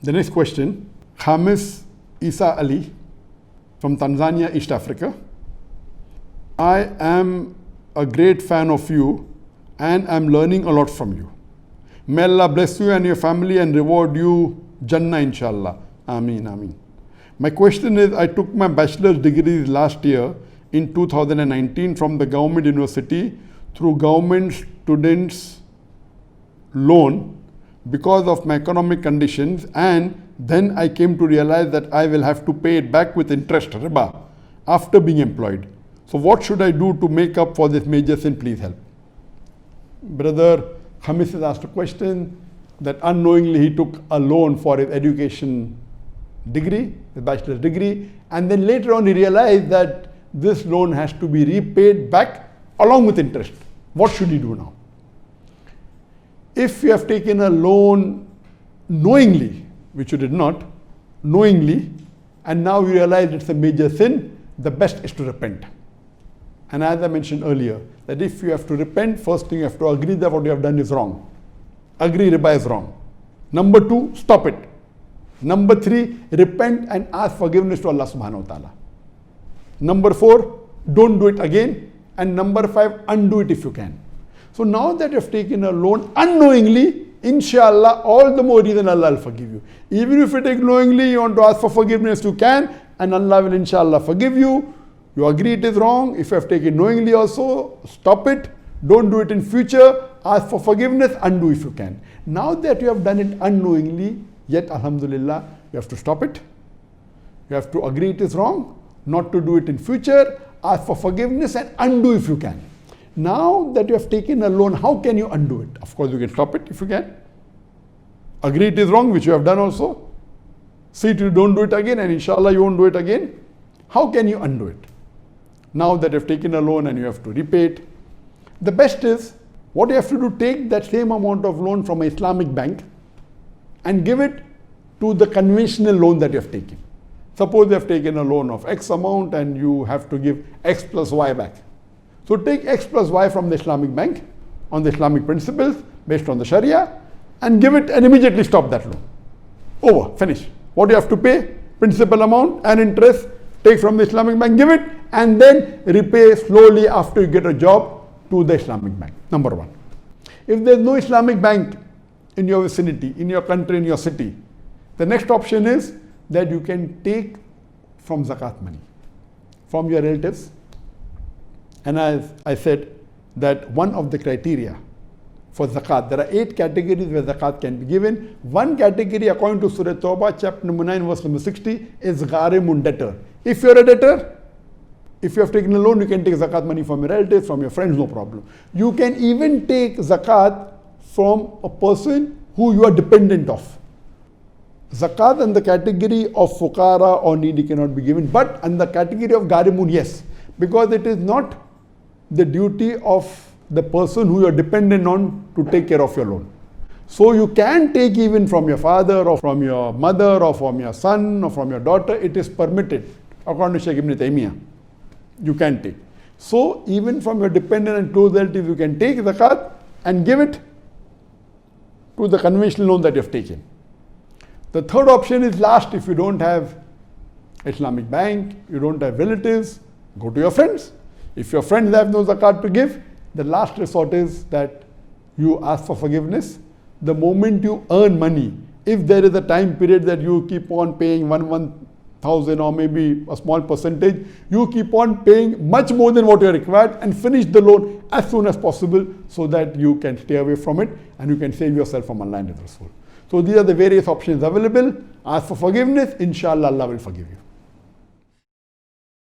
The next question, Khamis Isa Ali from Tanzania, East Africa. I am a great fan of you and I'm learning a lot from you. May Allah bless you and your family and reward you Jannah inshallah. Ameen, ameen. My question is, I took my bachelor's degrees last year in 2019 from the government university through government students loan because of my economic conditions, and then I came to realize that I will have to pay it back with interest, riba, after being employed. So what should I do to make up for this major sin? Please help. Brother Khamis has asked a question that unknowingly he took a loan for his education degree, his bachelor's degree, and then later on he realized that this loan has to be repaid back along with interest. What should he do now? If you have taken a loan knowingly, which you did not, knowingly, and now you realize it's a major sin, the best is to repent. And as I mentioned earlier, that if you have to repent, first thing you have to agree that what you have done is wrong. Agree riba is wrong. Number 2, stop it. Number 3, repent and ask forgiveness to Allah subhanahu wa ta'ala. Number 4, don't do it again. And number 5, undo it if you can. So now that you have taken a loan unknowingly, inshallah, all the more reason Allah will forgive you. Even if you take knowingly, you want to ask for forgiveness, you can, and Allah will inshallah forgive you. You agree it is wrong. If you have taken knowingly also, stop it. Don't do it in future. Ask for forgiveness, undo if you can. Now that you have done it unknowingly, yet alhamdulillah, you have to stop it. You have to agree it is wrong, not to do it in future, ask for forgiveness and undo if you can. Now that you have taken a loan, how can you undo it? Of course, you can stop it if you can. Agree it is wrong, which you have done also. See to you don't do it again, and inshallah you won't do it again. How can you undo it? Now that you have taken a loan and you have to repay it, the best is, what you have to do, take that same amount of loan from an Islamic bank and give it to the conventional loan that you have taken. Suppose you have taken a loan of X amount and you have to give X plus Y back. So take X plus Y from the Islamic bank on the Islamic principles based on the Sharia and give it and immediately stop that loan. Over, finish. What you have to pay, principal amount and interest, take from the Islamic bank, give it, and then repay slowly after you get a job to the Islamic bank. Number 1. If there is no Islamic bank in your vicinity, in your country, in your city, the next option is that you can take from zakat money, from your relatives. And as I said, that one of the criteria for zakat, there are 8 categories where zakat can be given. One category, according to Surah Tawbah, chapter number 9, verse number 60, is gharimun, debtor. If you're a debtor, if you have taken a loan, you can take zakat money from your relatives, from your friends, no problem. You can even take zakat from a person who you are dependent of. Zakat in the category of fuqara or needy cannot be given, but in the category of gharimun, yes, because it is not the duty of the person who you are dependent on to take care of your loan. So you can take even from your father or from your mother or from your son or from your daughter. It is permitted, according to Shaykh Ibn Taymiyyah. You can take. So even from your dependent and close relatives, you can take zakat and give it to the conventional loan that you have taken. The third option is last. If you don't have Islamic bank, you don't have relatives, go to your friends. If your friends have no zakat to give, the last resort is that you ask for forgiveness. The moment you earn money, if there is a time period that you keep on paying 1,000 or maybe a small percentage, you keep on paying much more than what you are required and finish the loan as soon as possible so that you can stay away from it and you can save yourself from Allah and His Rasul. So these are the various options available. Ask for forgiveness, inshallah Allah will forgive you.